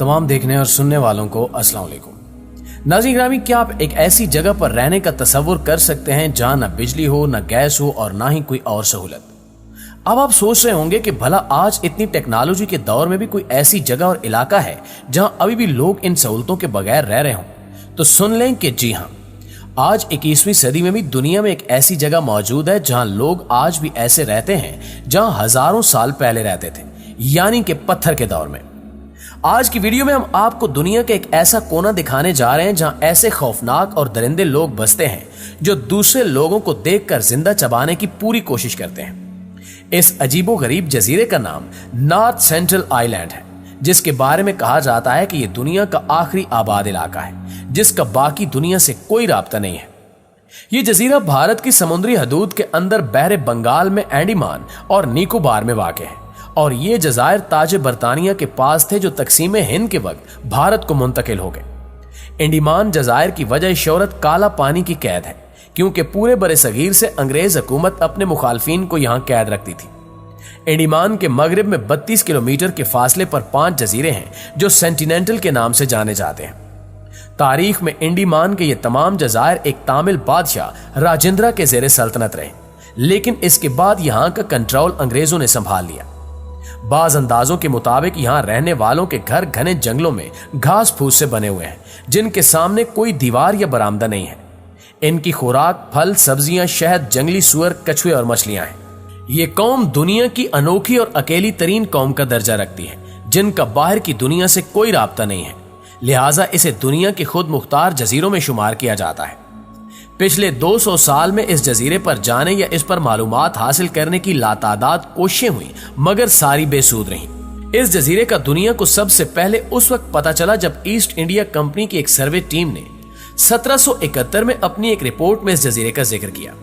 तमाम देखने और सुनने वालों को अस्सलाम वालेकुम। नाज़रीन ग्रामी, क्या आप एक ऐसी जगह पर रहने का तसव्वुर कर सकते हैं जहां न बिजली हो, न गैस हो और ना ही कोई और सहूलत। अब आप सोच रहे होंगे कि भला आज इतनी टेक्नोलॉजी के दौर में भी कोई ऐसी जगह और इलाका है जहां अभी भी लोग इन सहूलतों के बगैर रह रहे हों। तो सुन लें कि जी हां, आज 21वीं सदी में भी दुनिया में एक ऐसी जगह मौजूद है जहां लोग आज भी ऐसे रहते हैं जहां हजारों साल पहले रहते थे, यानी कि पत्थर के दौर में। आज की वीडियो में हम आपको दुनिया का एक ऐसा कोना दिखाने जा रहे हैं जहां ऐसे खौफनाक और दरिंदे लोग बसते हैं जो दूसरे लोगों को देखकर जिंदा चबाने की पूरी कोशिश करते हैं। इस अजीबो गरीब जजीरे का नाम नॉर्थ सेंट्रल आइलैंड है, जिसके बारे में कहा जाता है कि यह दुनिया का आखिरी आबाद इलाका है जिसका बाकी दुनिया से कोई राब्ता नहीं है। यह जजीरा भारत की समुद्री हदूद के अंदर बहरे बंगाल में अंडमान और निकोबार में वाक़ है और ये जज़ायर ताज बरतानिया के पास थे जो तकसीम हिंद के वक्त भारत को मुंतकिल हो गए। अंडमान जज़ायर की वजह शोहरत काला पानी की कैद है, क्योंकि पूरे बरे सगीर से अंग्रेज हुकूमत अपने मुखालफिन को यहाँ कैद रखती थी। अंडमान के मगरिब में 32 किलोमीटर के फासले पर 5 जजीरे हैं जो सेंटिनेंटल के नाम से जाने जाते हैं। तारीख में अंडमान के ये तमाम जज़ायर एक तामिल बादशाह राजेंद्रा के जेर सल्तनत रहे, लेकिन इसके बाद यहाँ का कंट्रोल अंग्रेजों ने संभाल लिया। बाज अंदाजों के मुताबिक यहाँ रहने वालों के घर घने जंगलों में घास फूस से बने हुए हैं, जिनके सामने कोई दीवार या बरामदा नहीं है। इनकी खुराक फल, सब्जियां, शहद, जंगली सुअर, कछुए और मछलियां हैं। ये कौम दुनिया की अनोखी और अकेली तरीन कौम का दर्जा रखती है, जिनका बाहर की दुनिया से कोई राब्ता नहीं है, लिहाजा इसे दुनिया के खुद मुख्तार जजीरों में शुमार किया जाता है। पिछले 200 साल में इस जजीरे पर जाने या इस पर मालूमात हासिल करने की लातादाद कोशिशें हुई, मगर सारी बेसूद रहीं। इस जजीरे का दुनिया को सबसे पहले उस वक्त पता चला जब ईस्ट इंडिया कंपनी की एक सर्वे टीम ने 1771 में अपनी एक रिपोर्ट में इस जजीरे का जिक्र किया।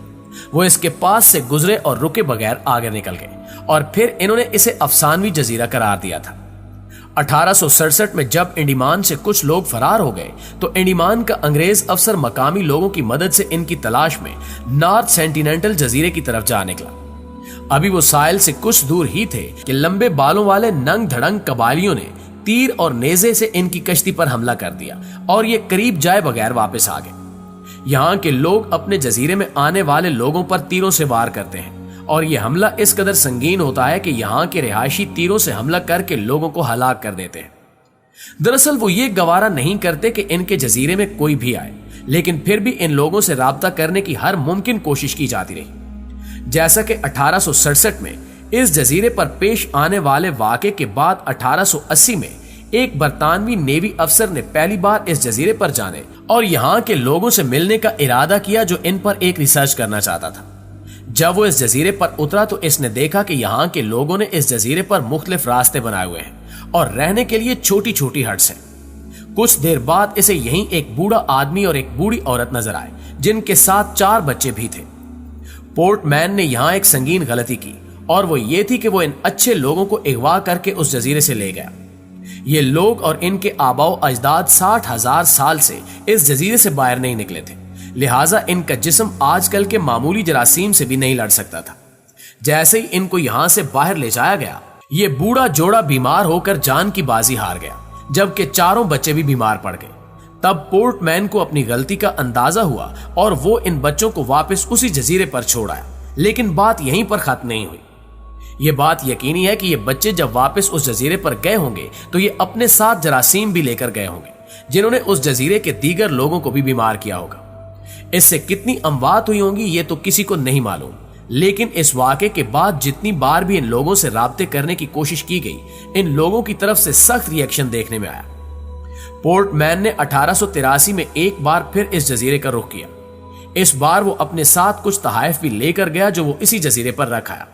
वो इसके पास से गुजरे और रुके बगैर आगे निकल गए और फिर इन्होंने इसे अफसानवी जजीरा करार दिया था। 1867 में जब अंडमान से कुछ लोग फरार हो गए तो अंडमान का अंग्रेज अफसर मकामी लोगों की मदद से इनकी तलाश में नॉर्थ सेंटिनेंटल जजीरे की तरफ जा निकला। अभी वो साहिल से कुछ दूर ही थे कि लंबे बालों वाले नंग धड़ंग कबालियों ने तीर और नेजे से इनकी कश्ती पर हमला कर दिया और ये करीब जाए बगैर वापस आ गए। यहाँ के लोग अपने जजीरे में आने वाले लोगों पर तीरों से वार करते हैं और यह हमला इस कदर संगीन होता है कि यहाँ के रिहायशी तीरों से हमला करके लोगों को हलाक कर देते हैं। दरअसल वो ये गवारा नहीं करते कि इनके जजीरे में कोई भी आए, लेकिन फिर भी इन लोगों से राब्ता करने की हर मुमकिन कोशिश की जाती रही। जैसा कि 1867 में इस जजीरे पर पेश आने वाले वाक़े के बाद 1880 में एक बरतानवी नेवी अफसर ने पहली बार इस जजीरे पर जाने और यहाँ के लोगों से मिलने का इरादा किया जो इन पर एक रिसर्च करना चाहता था। जब वो इस जजीरे पर उतरा तो इसने देखा कि यहाँ के लोगों ने इस जजीरे पर मुख्तलिफ रास्ते बनाए हुए हैं और रहने के लिए छोटी छोटी हट्स हैं। कुछ देर बाद इसे यहीं एक बूढ़ा आदमी और एक बूढ़ी औरत नजर आए, जिनके साथ 4 बच्चे भी थे। पोर्टमैन ने यहाँ एक संगीन गलती की और वो ये थी कि वो इन अच्छे लोगों को अगवा करके उस जजीरे से ले गया। ये लोग और इनके आबाओ अजदाद 60,000 साल से इस जजीरे से बाहर नहीं निकले थे, लिहाजा इनका जिस्म आजकल के मामूली जरासीम से भी नहीं लड़ सकता था। जैसे ही इनको यहां से बाहर ले जाया गया, ये बूढ़ा जोड़ा बीमार होकर जान की बाजी हार गया, जबकि 4 बच्चे भी बीमार पड़ गए। तब पोर्टमैन को अपनी गलती का अंदाजा हुआ और वो इन बच्चों को वापस उसी जजीरे पर छोड़ आया। लेकिन बात यहीं पर खत्म नहीं हुई। ये बात यकीनी है कि ये बच्चे जब वापस उस जजीरे पर गए होंगे तो ये अपने साथ जरासीम भी लेकर गए होंगे, जिन्होंने उस जजीरे के दीगर लोगों को भी बीमार किया होगा। इससे कितनी अमवात हुई होंगी ये तो किसी को नहीं मालूम, लेकिन इस वाक़े के बाद जितनी बार भी इन लोगों से राब्ते करने की कोशिश की गई, इन लोगों की तरफ से सख्त रिएक्शन देखने में आया। पोर्टमैन ने 1883 में एक बार फिर इस जजीरे का रुख किया। इस बार वो अपने साथ कुछ तहाइफ भी लेकर गया जो वो इसी जजीरे पर रखाया।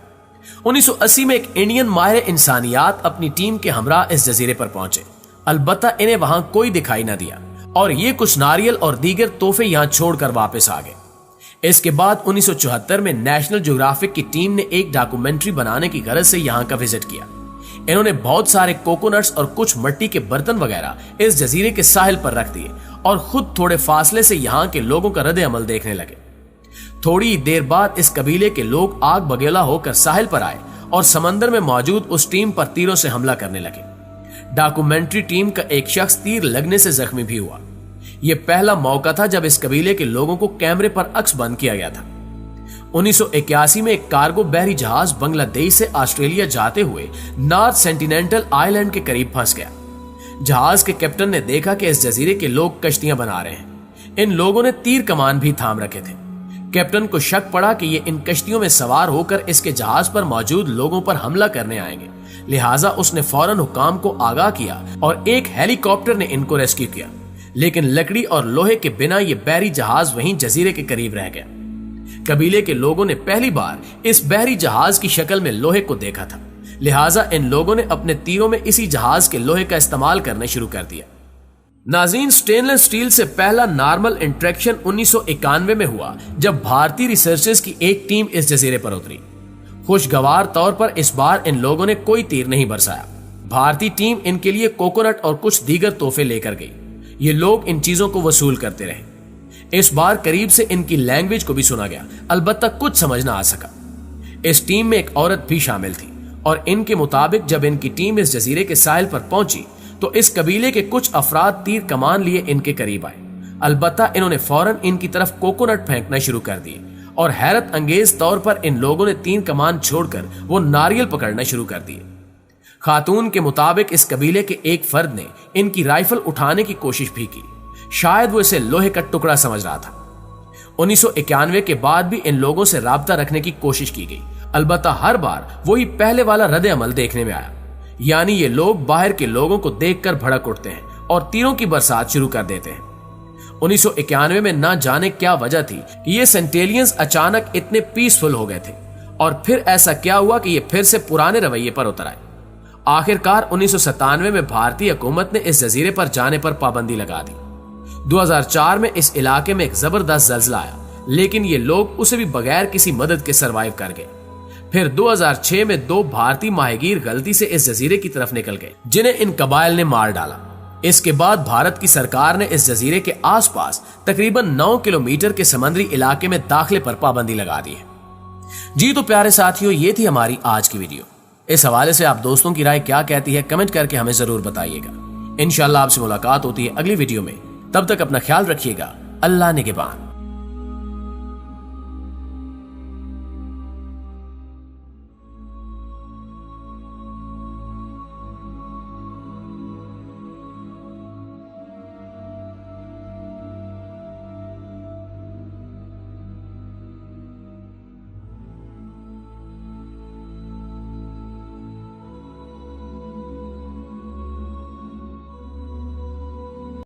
1980 में एक इंडियन माहिर इंसानियात अपनी टीम के हमरा इस जजीरे पर पहुंचे, अलबत्ता इन्हें वहां कोई दिखाई न दिया और ये कुछ नारियल और दीगर तोहफे यहां छोड़कर वापस आ गए। इसके बाद 1974 में नेशनल ज्योग्राफिक की टीम ने एक डॉक्यूमेंट्री बनाने की गरज से यहां का विजिट किया। इन्होंने बहुत सारे कोकोनट्स और कुछ मिट्टी के बर्तन वगैरह इस जजीरे के साहिल पर रख दिए और खुद थोड़े फासले से यहाँ के लोगों का रद्द अमल देखने लगे। थोड़ी देर बाद इस कबीले के लोग आग बगेला होकर साहिल पर आए और समंदर में मौजूद उस टीम पर तीरों से हमला करने लगे। डॉक्यूमेंट्री टीम का एक शख्स तीर लगने से जख्मी भी हुआ। यह पहला मौका था जब इस कबीले के लोगों को कैमरे पर अक्स बंद किया गया था। 1981 में एक कार्गो बहरी जहाज बांग्लादेश से ऑस्ट्रेलिया जाते हुए नॉर्थ सेंटिनेंटल आइलैंड के करीब फंस गया। जहाज के कैप्टन ने देखा कि इस जजीरे के लोग कश्तियां बना रहे हैं। इन लोगों ने तीर कमान भी थाम रखे थे। कैप्टन को शक पड़ा कि ये इन कश्तियों में सवार होकर इसके जहाज पर मौजूद लोगों पर हमला करने आएंगे, लिहाजा उसने फौरन हुकाम को आगाह किया और एक हेलीकॉप्टर ने इनको रेस्क्यू किया। लेकिन लकड़ी और लोहे के बिना ये बहरी जहाज वहीं जजीरे के करीब रह गया। कबीले के लोगों ने पहली बार इस बहरी जहाज की शक्ल में लोहे को देखा था, लिहाजा इन लोगों ने अपने तीरों में इसी जहाज के लोहे का इस्तेमाल करना शुरू कर दिया। नाज़रीन, स्टेनलेस स्टील से पहला नॉर्मल इंट्रैक्शन 1991 में हुआ जब भारतीय रिसर्चर्स की एक टीम इस जजीरे पर उतरी। खुशगवार तौर पर इस बार इन लोगों ने कोई तीर नहीं बरसाया। भारतीय टीम इनके लिए कोकोनट और कुछ दीगर तोहफे लेकर गई। ये लोग इन चीजों को वसूल करते रहे। इस बार करीब से इनकी लैंग्वेज को भी सुना गया, अलबत्ता कुछ समझ ना आ सका। इस टीम में एक औरत भी शामिल थी और इनके मुताबिक जब इनकी टीम इस जजीरे के साहिल पर पहुंची तो इस कबीले के कुछ अफराद तीर कमान लिए इनके करीब आए। अलबत्ता इन्होंने फौरन इनकी तरफ कोकोनट फेंकना शुरू कर दिए और हैरत अंगेज तौर पर इन लोगों ने तीर कमान छोड़कर वो नारियल पकड़ना शुरू कर दिए। खातून के मुताबिक इस कबीले के एक फर्द ने इनकी राइफल उठाने की कोशिश भी की, शायद वो इसे लोहे का टुकड़ा समझ रहा था। 1991 के बाद भी इन लोगों से राब्ता रखने की कोशिश की गई, अलबत्ता हर बार वही पहले वाला रद्द अमल देखने में आया, यानी ये लोग बाहर के लोगों को देखकर भड़क उठते हैं और तीरों की बरसात शुरू कर देते हैं। 1991 में ना जाने क्या वजह थी कि ये सेंटेलियंस अचानक इतने पीसफुल हो गए थे और फिर ऐसा क्या हुआ कि ये फिर से पुराने रवैये पर उतर आए। आखिरकार 1997 में भारतीय हुकूमत ने इस जजीरे पर जाने पर पाबंदी लगा दी। 2004 में इस इलाके में एक जबरदस्त जल्जला आया, लेकिन ये लोग उसे भी बगैर किसी मदद के सरवाइव कर गए। फिर 2006 में 2 भारतीय माहीगीर गलती से इस जजीरे की तरफ निकल गए, जिन्हें इन कबाइल ने मार डाला। इसके बाद भारत की सरकार ने इस जजीरे के आसपास तकरीबन 9 किलोमीटर के समुद्री इलाके में दाखिले पर पाबंदी लगा दी है। जी तो प्यारे साथियों, ये थी हमारी आज की वीडियो। इस हवाले से आप दोस्तों की राय क्या कहती है कमेंट करके हमें जरूर बताइएगा। इंशाल्लाह आपसे मुलाकात होती है अगली वीडियो में। तब तक अपना ख्याल रखिएगा। अल्लाह निगहबान।